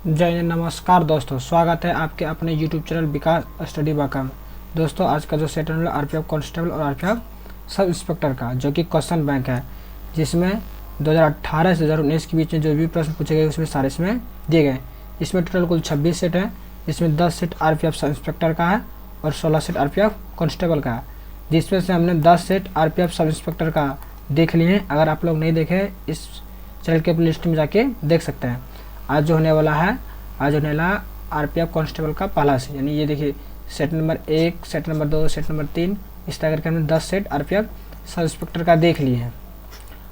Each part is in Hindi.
जय हिंद, नमस्कार दोस्तों, स्वागत है आपके अपने YouTube चैनल विकास स्टडी बाका में। दोस्तों, आज का जो सेशन है आरपीएफ कांस्टेबल और आरपीएफ सब इंस्पेक्टर का, जो कि क्वेश्चन बैंक है, जिसमें 2018 से 2019 के बीच में जो भी प्रश्न पूछे गए उसमें सारे इसमें दिए गए। इसमें टोटल कुल 26 सेट है, जिसमें 10 सेट आरपीएफ सब इंस्पेक्टर का है और 16 सेट आरपीएफ कांस्टेबल का है, जिसमें से हमने 10 सेट आरपीएफ सब इंस्पेक्टर का देख लिए हैं। अगर आप लोग नहीं देखे, इस चैनल के प्लेलिस्ट में जाके देख सकते हैं। आज होने वाला आरपीएफ कांस्टेबल का पहला सेट, यानी ये देखिए set number 1, set number 2, set number 3, इस तरह करके हमने 10 सेट आरपीएफ सब इंस्पेक्टर का देख लिए हैं।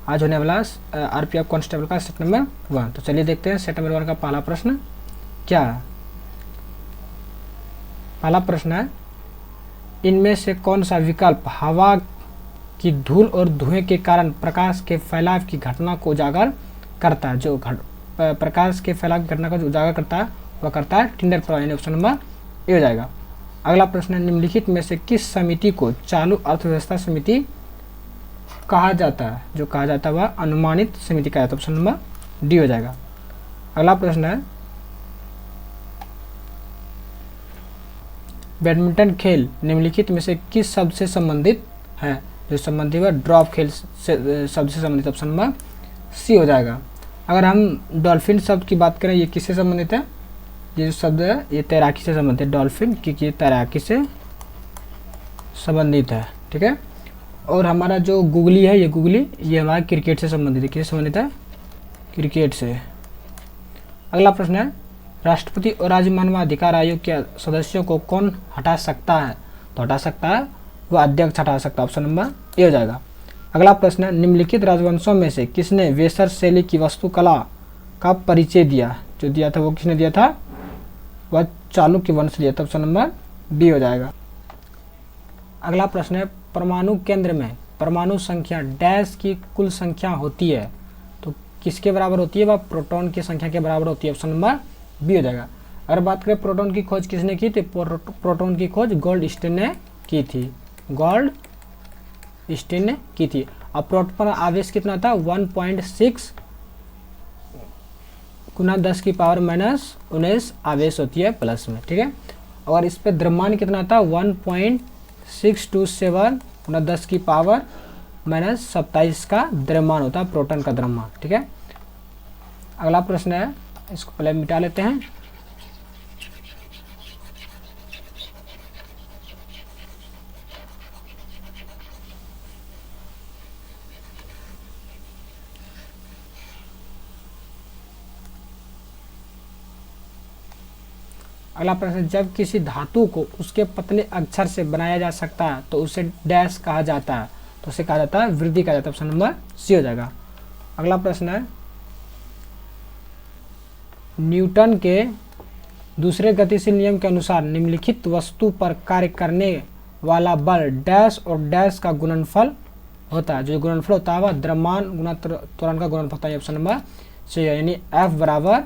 आज होने वाला आरपीएफ कांस्टेबल का सेट नंबर 1। तो चलिए देखते हैं सेट नंबर 1 का पहला प्रश्न क्या है। पहला प्रश्न है, इनमें से कौन सा विकल्प हवा की धूल और धुएं के कारण प्रकाश के फैलाव की घटना को उजागर करता है। जो प्रकाश के फैलाव की घटना को उजागर करता है वह करता है टिंडर प्रवाह, यानी ऑप्शन नंबर ए हो जाएगा। अगला प्रश्न है, निम्नलिखित में से किस समिति को चालू अर्थव्यवस्था समिति कहा जाता है। जो कहा जाता है वह अनुमानित समिति का है, तो ऑप्शन नंबर डी हो जाएगा। अगला प्रश्न है, बैडमिंटन खेल निम्नलिखित में से किस शब्द से संबंधित है। जो संबंधित है ड्रॉप खेल से शब्द से संबंधित, ऑप्शन नंबर सी हो जाएगा। अगर हम डॉल्फिन शब्द की बात करें, ये किससे संबंधित है। ये जो शब्द है ये तैराकी से संबंधित है, डॉल्फिन, क्योंकि ये तैराकी से संबंधित है, ठीक है। और हमारा जो गुगली है, ये गुगली, ये हमारा क्रिकेट से संबंधित है। किससे संबंधित है? क्रिकेट से। अगला प्रश्न है, राष्ट्रपति और राज्य मानवाधिकार आयोग के सदस्यों को कौन हटा सकता है। तो हटा सकता है वह अध्यक्ष हटा सकता है, ऑप्शन नंबर ए हो जाएगा। अगला प्रश्न है, निम्नलिखित राजवंशों में से किसने वेसर शैली की वास्तुकला का परिचय दिया। जो दिया था वो किसने दिया था, वह चालुक्य वंश दिया था, ऑप्शन नंबर बी हो जाएगा। अगला प्रश्न है, परमाणु केंद्र में परमाणु संख्या डैश की कुल संख्या होती है, तो किसके बराबर होती है, वह प्रोटॉन की संख्या के बराबर होती है, ऑप्शन नंबर बी हो जाएगा। अगर बात करें प्रोटॉन की खोज किसने की थी, प्रोटॉन की खोज गोल्डस्टीन ने की थी, गोल्डस्टीन ने की थी। अब प्रोटॉन पर आवेश कितना था, 1.6 गुना 10 की पावर -19 आवेश होती है प्लस में, ठीक है। और इस पे द्रव्यमान कितना था, 1.627 गुना 10 की पावर -27 का द्रव्यमान होता है प्रोटॉन का द्रव्यमान, ठीक है। अगला प्रश्न है, इसको पहले मिटा लेते हैं। अगला प्रश्न, जब किसी धातु को उसके पतले अक्षर से बनाया जा सकता है तो उसे डैश कहा जाता है। तो उसे कहा जाता है वृद्धि कहा जाता है, ऑप्शन नंबर सी हो जाएगा। अगला प्रश्न है, न्यूटन के दूसरे गतिशील नियम के अनुसार निम्नलिखित वस्तु पर कार्य करने वाला बल डैश और डैश का गुणनफल होता है। जो गुणनफल होता है वह द्रव्यमान गुना त्वरण का गुणनफल होता है, ऑप्शन नंबर सी है, यानी F बराबर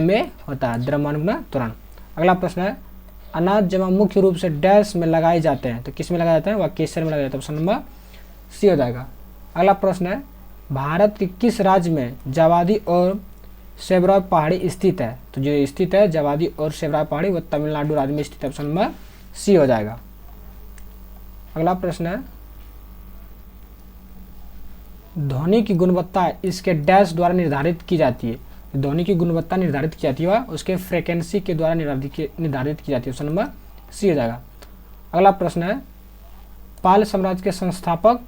ma होता है, द्रव्यमान गुना त्वरण। अगला प्रश्न है, अनाज जमा मुख्य रूप से डैश में लगाए जाते हैं, तो किस में लगाए जाते हैं, वह केसर में लगाए जाते हैं, ऑप्शन नंबर सी हो जाएगा। अगला प्रश्न है, भारत के किस राज्य में जावादी और सेवराय पहाड़ी स्थित है। तो जो स्थित है जावादी और सेवराय पहाड़ी वह तमिलनाडु राज्य में स्थित है, ऑप्शन नंबर सी हो जाएगा। अगला प्रश्न है, ध्वनि की गुणवत्ता इसके डैश द्वारा निर्धारित की जाती है। ध्वनि की गुणवत्ता निर्धारित की जाती है उसके फ्रीक्वेंसी के द्वारा निर्धारित की जाती है, ऑप्शन नंबर सी हो जाएगा। अगला प्रश्न है, पाल साम्राज्य के संस्थापक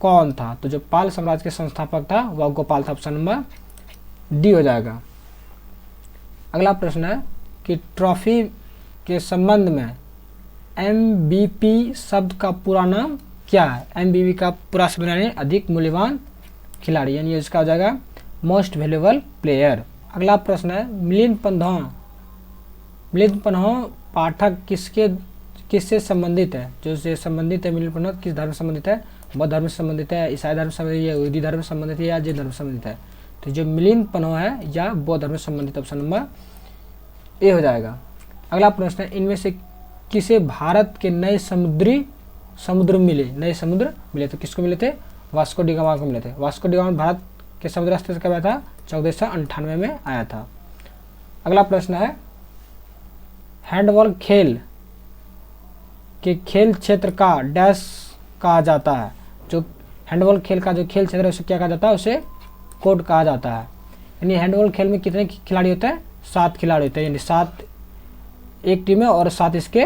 कौन था। तो जो पाल साम्राज्य के संस्थापक था वह गोपाल था, ऑप्शन नंबर डी हो जाएगा। अगला प्रश्न है कि ट्रॉफी के संबंध में MVP शब्द का पूरा नाम क्या है। MVP का पूरा शब्द यानी अधिक मूल्यवान खिलाड़ी, यानी इसका हो जाएगा मोस्ट वैल्यूएबल प्लेयर। अगला प्रश्न है, मिलिंद पन्हो पाठक किससे संबंधित है। जो से संबंधित है मिलिंद पन्हो किस धर्म से संबंधित है, बौद्ध धर्म से संबंधित है, ईसाई धर्म से संबंधित है, यहूदी धर्म से संबंधित है या जैन धर्म से संबंधित है। तो जो मिलिंद पन्हो है या बौद्ध धर्म से संबंधित, ऑप्शन नंबर ए हो जाएगा। अगला प्रश्न है, इनमें से किसे भारत के नए समुद्र मिले। तो किसको मिले थे, वास्को डी गामा को मिले थे। वास्को डी गामा भारत के समुद्र रास्ते से कब आया था, 1498 में आया था। अगला प्रश्न है हैंडबॉल खेल के खेल क्षेत्र का डैश कहा जाता है। जो हैंडबॉल खेल का जो खेल क्षेत्र है उसे क्या कहा जाता है, उसे कोर्ट कहा जाता है। यानी हैंडबॉल खेल में कितने खिलाड़ी होते हैं, 7 खिलाड़ी होते हैं, यानी 7 एक टीम में और 7 इसके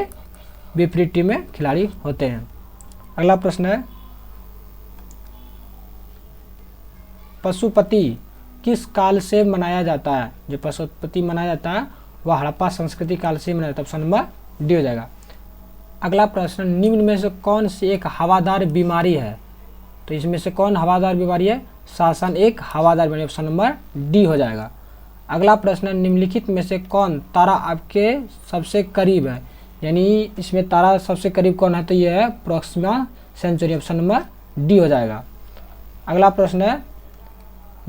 विपरीत टीम में खिलाड़ी होते हैं। अगला प्रश्न है पशुपति किस काल से मनाया जाता है। जो पशुपति मनाया जाता है वह हड़प्पा संस्कृति काल से मनाया जाता है। ऑप्शन नंबर डी हो जाएगा। अगला प्रश्न निम्न में से कौन सी एक हवादार बीमारी है। तो इसमें से कौन हवादार बीमारी है, शासन एक हवादार बीमारी। ऑप्शन नंबर डी हो जाएगा। अगला प्रश्न निम्नलिखित में से कौन तारा आपके सबसे करीब है। यानी इसमें तारा सबसे करीब कौन है, तो यह है Proxima Centauri. Option number D हो जाएगा। अगला प्रश्न है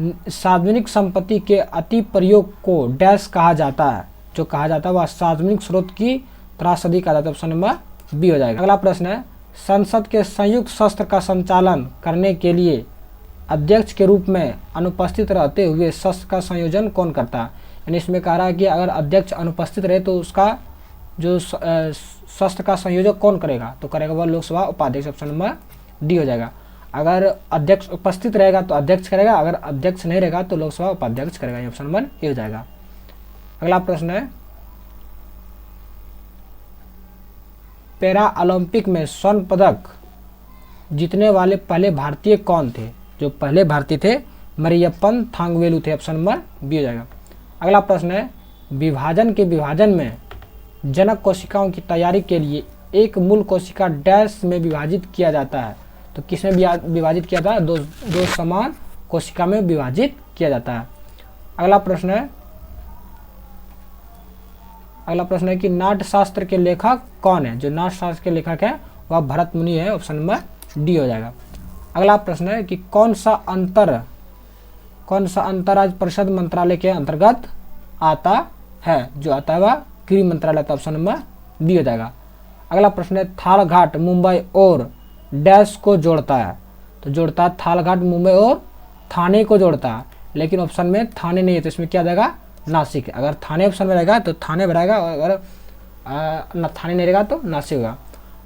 सार्वजनिक संपत्ति के अति प्रयोग को डैश कहा जाता है। जो कहा जाता है वह सार्वजनिक स्रोत की त्रासदी कहा जाता है। ऑप्शन नंबर बी हो जाएगा। अगला प्रश्न है संसद के संयुक्त सत्र का संचालन करने के लिए अध्यक्ष के रूप में अनुपस्थित रहते हुए सत्र का संयोजन कौन करता है। यानी इसमें कह रहा है कि अगर अध्यक्ष अनुपस्थित रहे तो उसका जो सत्र का संयोजक कौन करेगा, तो करेगा वह लोकसभा उपाध्यक्ष। ऑप्शन नंबर डी हो जाएगा। अगर अध्यक्ष उपस्थित रहेगा तो अध्यक्ष करेगा, अगर अध्यक्ष नहीं रहेगा तो लोकसभा उपाध्यक्ष करेगा। ऑप्शन नंबर ए हो जाएगा। अगला प्रश्न है पैरा ओलंपिक में स्वर्ण पदक जीतने वाले पहले भारतीय कौन थे। जो पहले भारतीय थे मरियप्पन थांगवेलु थे। ऑप्शन नंबर बी हो जाएगा। अगला प्रश्न है विभाजन में जनक कोशिकाओं की तैयारी के लिए एक मूल कोशिका डैश में विभाजित किया जाता है। तो किसमें विभाजित किया जाता है, दो समान कोशिका में विभाजित किया जाता है। अगला प्रश्न है कि नाट्यशास्त्र के लेखक कौन है। जो नाट्यशास्त्र के लेखक है वह भरत मुनि है। ऑप्शन नंबर डी हो जाएगा। अगला प्रश्न है कि कौन सा अंतरराज्य परिषद मंत्रालय के अंतर्गत आता है। जो आता है वह गृह मंत्रालय था। ऑप्शन नंबर बी हो जाएगा। अगला प्रश्न है थालघाट मुंबई और डैश को जोड़ता है। तो जोड़ता है थालघाट मुंबई और थाने को जोड़ता है, लेकिन ऑप्शन में थाने नहीं है तो इसमें क्या जाएगा, नासिक। अगर थाने ऑप्शन में रहेगा तो थाने में रहेगा, अगर थाने नहीं रहेगा तो नासिक होगा।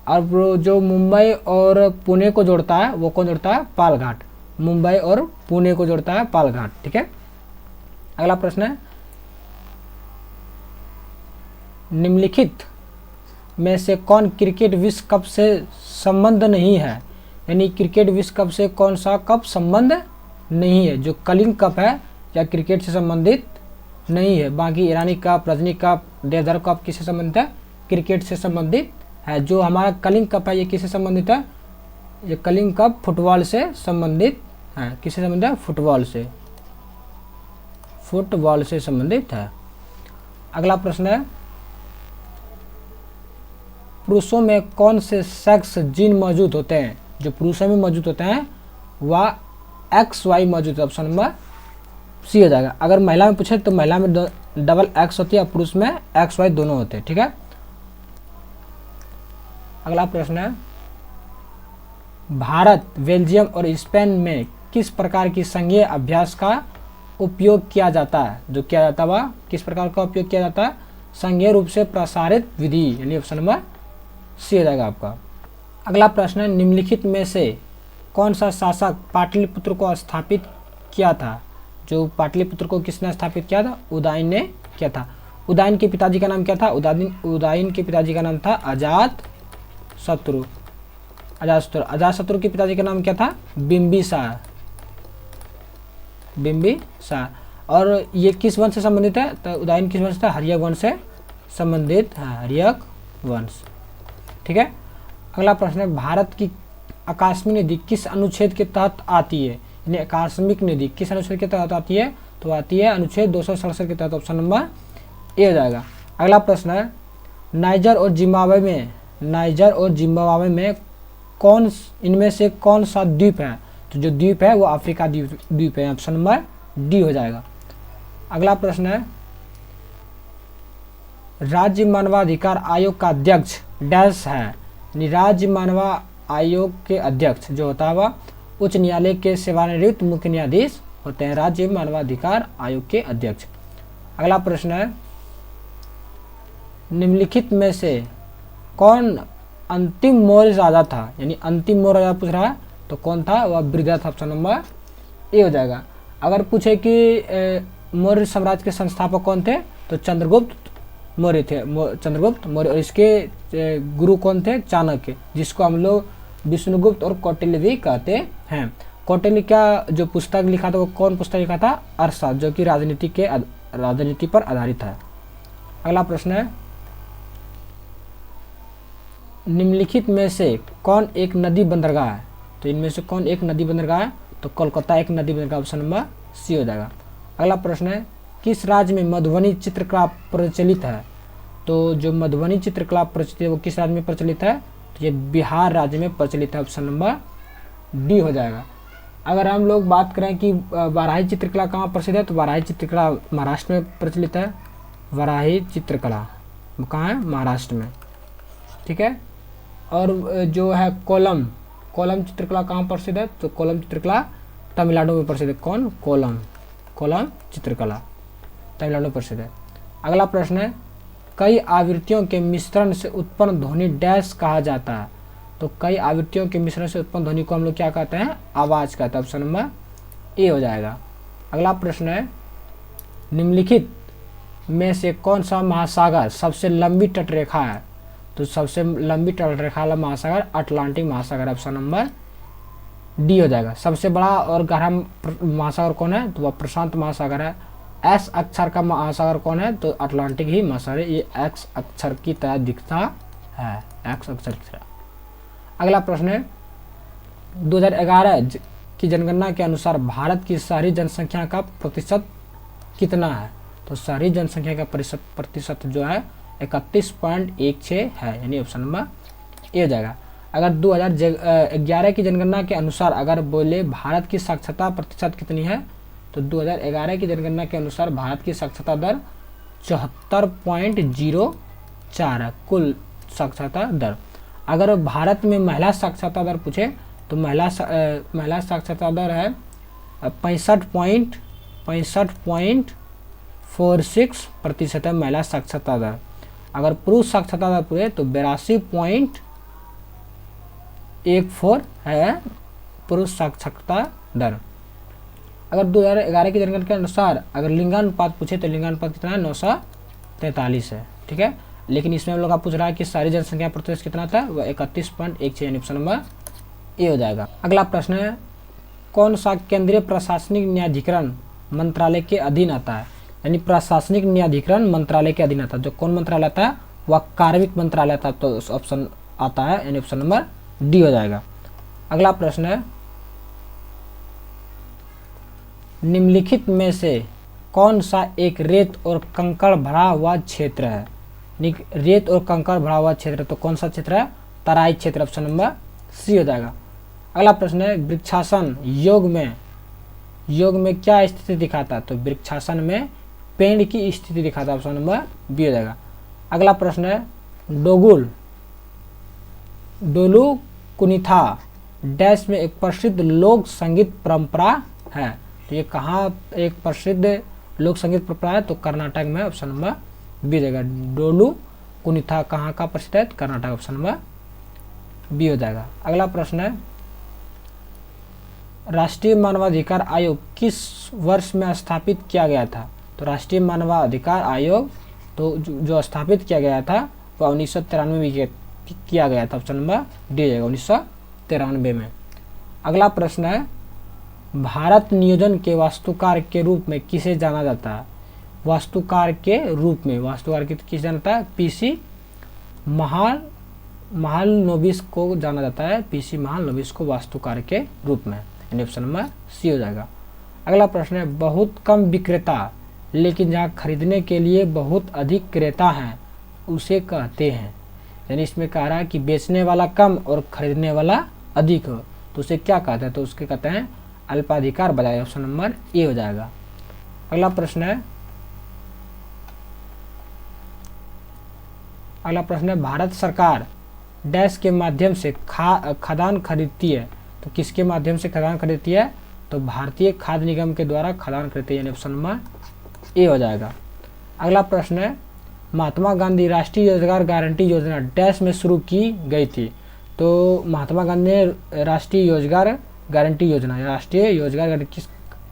और जो मुंबई और पुणे को जोड़ता है वो कौन जोड़ता है, पालघाट। मुंबई और पुणे को जोड़ता है पालघाट। ठीक है। अगला प्रश्न है निम्नलिखित में से कौन क्रिकेट विश्व कप से संबंध नहीं है। यानी क्रिकेट विश्व कप से कौन सा कप संबंध नहीं है। जो कलिंग कप है या क्रिकेट से संबंधित नहीं है। बाकी Irani cup, Rajni cup, Deodhar cup किससे संबंधित है, क्रिकेट से संबंधित है। जो हमारा कलिंग कप है ये किससे संबंधित है, ये कलिंग कप फुटबॉल से संबंधित है। किससे संबंधित है, फुटबॉल से संबंधित है। अगला प्रश्न है पुरुषों में कौन से सेक्स जीन मौजूद होते हैं। जो पुरुषों में मौजूद होते हैं वह XY मौजूद है। ऑप्शन नंबर सी हो जाएगा। अगर महिला में पूछे तो महिला में डबल X होती है, पुरुष में XY दोनों होते हैं। ठीक है। अगला प्रश्न है भारत, बेल्जियम और स्पेन में किस प्रकार की संघीय अभ्यास का उपयोग किया जाता है। जो किया जाता है वह किस प्रकार का उपयोग किया जाता है, संघीय रूप से प्रसारित विधि। यानी ऑप्शन नंबर सी हो जाएगा आपका। अगला प्रश्न है निम्नलिखित में से कौन सा शासक पाटलिपुत्र को स्थापित किया था। जो पाटलिपुत्र को किसने स्थापित किया था, उदयन ने किया था। उदयन के पिताजी का नाम क्या था, उदयन के पिताजी का नाम था अजातशत्रु। अजातशत्रु के पिताजी का नाम क्या था, बिंबिसार। और ये किस वंश से संबंधित है, तो उदयन किस वंश था, हर्यक वंश से संबंधित है, हर्यक वंश। ठीक है। अगला प्रश्न है भारत की आकस्मिक निधि किस अनुच्छेद के तहत आती है। यानी आकस्मिक निधि किस अनुच्छेद के तहत आती है, तो आती है अनुच्छेद 267 के तहत। ऑप्शन नंबर ए हो जाएगा। अगला प्रश्न है नाइजर और जिम्बाब्वे में कौन इनमें से कौन सा द्वीप है। तो जो द्वीप है वो अफ्रीका द्वीप है। ऑप्शन नंबर डी हो जाएगा। अगला प्रश्न है राज्य मानवाधिकार आयोग का अध्यक्ष डैश है। यानी राज्य मानव आयोग के अध्यक्ष जो होता है वह उच्च न्यायालय के सेवानिवृत्त मुख्य न्यायाधीश होते हैं। राज्य मानवाधिकार आयोग के अध्यक्ष। अगला प्रश्न है निम्नलिखित में से कौन अंतिम मौर्य राजा था, यानी अंतिम मौर्य राजा पूछ रहा है तो कौन था, वह वृद्ध था। ऑप्शन नंबर ए हो जाएगा। अगर पूछे कि मौर्य साम्राज्य के संस्थापक कौन थे तो चंद्रगुप्त मौर्य थे, चंद्रगुप्त मौर्य। और इसके गुरु कौन थे, चाणक्य, जिसको हम लोग विष्णुगुप्त और कौटिल्य भी कहते हैं। कौटिल्य का जो पुस्तक लिखा था वो कौन पुस्तक लिखा था, अर्थशास्त्र, जो कि राजनीति पर आधारित है। अगला प्रश्न है, निम्नलिखित में से कौन एक नदी बंदरगाह है, तो इनमें से कौन एक नदी बंदरगाह है, तो कोलकाता एक नदी बंदरगाह। ऑप्शन नंबर सी हो जाएगा। अगला प्रश्न है, किस राज्य में मधुबनी चित्रकला प्रचलित है, तो जो मधुबनी चित्रकला प्रचलित है वो किस राज्य में प्रचलित है, तो ये बिहार राज्य में प्रचलित है। ऑप्शन नंबर डी हो जाएगा। अगर हम लोग बात करें कि वाराही चित्रकला कहाँ प्रसिद्ध है, तो वाराही चित्रकला महाराष्ट्र में प्रचलित है। वाराही चित्रकला कहाँ है, महाराष्ट्र में, ठीक है। और जो है कोलम चित्रकला कहाँ प्रसिद्ध है, तो कोलम चित्रकला तमिलनाडु में प्रसिद्ध है। कौन, कोलम चित्रकला तमिलनाडु में प्रसिद्ध है। अगला प्रश्न है, कई आवृत्तियों के मिश्रण से उत्पन्न ध्वनि डैश कहा जाता है, तो कई आवृत्तियों के मिश्रण से उत्पन्न ध्वनि को हम लोग क्या कहते हैं, आवाज कहते हैं। ऑप्शन नंबर ए हो जाएगा। अगला प्रश्न है, निम्नलिखित में से कौन सा महासागर सबसे लंबी तटरेखा है, तो सबसे लंबी तटरेखा वाला महासागर अटलांटिक महासागर। ऑप्शन नंबर डी हो जाएगा। सबसे बड़ा और गहरा महासागर कौन है, तो वह प्रशांत महासागर है। एस अक्षर का महासागर कौन है, तो अटलांटिक ही महासागर, ये एक्स अक्षर की तरह दिखता है, एक्स अक्षर की तरह। अगला प्रश्न है, 2011 की जनगणना के अनुसार भारत की शहरी जनसंख्या का प्रतिशत कितना है, तो शहरी जनसंख्या का प्रतिशत जो है 31.16 है, यानी ऑप्शन नंबर ए हो जाएगा। अगर 2011 की जनगणना के अनुसार अगर बोले भारत की साक्षरता प्रतिशत कितनी है, तो 2011 की जनगणना के अनुसार भारत की साक्षरता दर 74.04 है, कुल साक्षरता दर। अगर भारत में महिला साक्षरता दर पूछे तो महिला साक्षरता दर है 65.46% है महिला साक्षरता दर। अगर पुरुष साक्षरता दर पूछे तो 82.14 है पुरुष साक्षरता दर। अगर 2011 की जनगणना के अनुसार अगर लिंगानुपात पूछे तो लिंगानुपात कितना है, 943 है, ठीक है। लेकिन इसमें हम लोग का पूछ रहा है कि सारी जनसंख्या प्रतिशत कितना था, वह 31.16, यानी ऑप्शन नंबर ए हो जाएगा। अगला प्रश्न है, कौन सा केंद्रीय प्रशासनिक न्यायाधिकरण मंत्रालय के अधीन आता है, यानी प्रशासनिक न्यायाधिकरण मंत्रालय के अधीन आता है। जो कौन मंत्रालय आता है, वह कार्मिक मंत्रालय था, तो ऑप्शन आता है, यानी ऑप्शन नंबर डी हो जाएगा। अगला प्रश्न है, निम्नलिखित में से कौन सा एक रेत और कंकड़ भरा हुआ क्षेत्र है, रेत और कंकड़ भरा हुआ क्षेत्र, तो कौन सा क्षेत्र है, तराई क्षेत्र। ऑप्शन नंबर सी हो जाएगा। अगला प्रश्न है, वृक्षासन योग में क्या स्थिति दिखाता है, तो वृक्षासन में पेड़ की स्थिति दिखाता है। ऑप्शन नंबर बी हो जाएगा। अगला प्रश्न है, डोलू कुनिथा डैश में एक प्रसिद्ध लोक संगीत परंपरा है, तो ये कहाँ एक प्रसिद्ध लोक संगीत परंपरा है, तो कर्नाटक में। ऑप्शन नंबर बी हो जाएगा। डोलू कुनिथा कहाँ का प्रसिद्ध है, कर्नाटक। ऑप्शन नंबर बी हो जाएगा। अगला प्रश्न है, राष्ट्रीय मानवाधिकार आयोग किस वर्ष में स्थापित किया गया था, तो राष्ट्रीय मानवाधिकार आयोग तो जो स्थापित किया गया था वह 1993 में किया गया था। ऑप्शन नंबर डी हो जाएगा, 1993 में। अगला प्रश्न है, भारत नियोजन के वास्तुकार के रूप में किसे जाना जाता है, वास्तुकार के रूप में किसे जाना जाता है, पीसी महालनोबिस को जाना जाता है, पीसी महालनोबिस को वास्तुकार के रूप में, यानी ऑप्शन नंबर सी हो जाएगा। अगला प्रश्न है, बहुत कम विक्रेता लेकिन जहाँ खरीदने के लिए बहुत अधिक क्रेता हैं उसे कहते हैं, यानी इसमें कह रहा है कि बेचने वाला कम और खरीदने वाला अधिक हो तो उसे क्या कहते हैं, तो उसके कहते हैं अल्पाधिकार बाजार। ऑप्शन नंबर ए हो जाएगा। अगला प्रश्न है, भारत सरकार डैश के माध्यम से खदान खरीदती है, तो किसके माध्यम से खदान खरीदती है, तो भारतीय खाद्य निगम के द्वारा खदान खरीदती है, यानी ऑप्शन नंबर ए हो जाएगा। अगला प्रश्न है, महात्मा गांधी राष्ट्रीय रोजगार गारंटी योजना डैश में शुरू की गई थी। तो महात्मा गांधी ने राष्ट्रीय रोजगार गारंटी योजना, राष्ट्रीय रोजगार गारंटी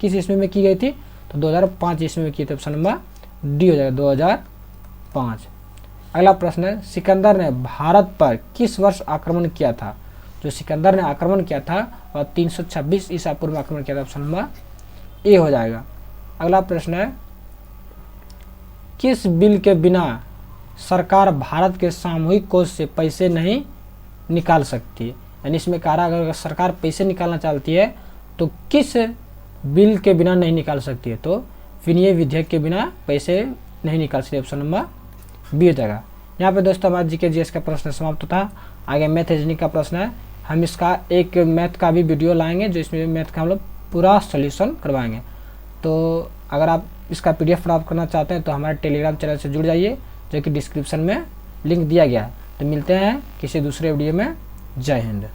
किस ईस्वी में की गई थी? तो 2005 ईस्वी में की थी। ऑप्शन नंबर डी हो जाएगा 2005। अगला प्रश्न है, सिकंदर ने भारत पर किस वर्ष आक्रमण किया था? जो सिकंदर ने आक्रमण किया था वह 326 ईसा पूर्व में आक्रमण किया था। ऑप्शन नंबर ए हो जाएगा। अगला प्रश्न है, किस बिल के बिना सरकार भारत के सामूहिक कोष से पैसे नहीं निकाल सकती? यानी इसमें कह रहा है अगर सरकार पैसे निकालना चाहती है तो किस बिल के बिना नहीं निकाल सकती है? तो विनिमय विधेयक के बिना पैसे नहीं निकाल सकती। ऑप्शन नंबर बी हो जाएगा। यहाँ पे दोस्तों हमारा जीके जीएस का प्रश्न समाप्त होता है। आगे मैथ रीजनिंग का प्रश्न है। हम इसका एक मैथ का भी वीडियो लाएंगे जो इसमें मैथ का हम लोग पूरा सॉल्यूशन करवाएंगे। तो अगर आप इसका पीडीएफ प्राप्त करना चाहते हैं तो हमारे टेलीग्राम चैनल से जुड़ जाइए, जो कि डिस्क्रिप्शन में लिंक दिया गया है। तो मिलते हैं किसी दूसरे वीडियो में। जय हिंद।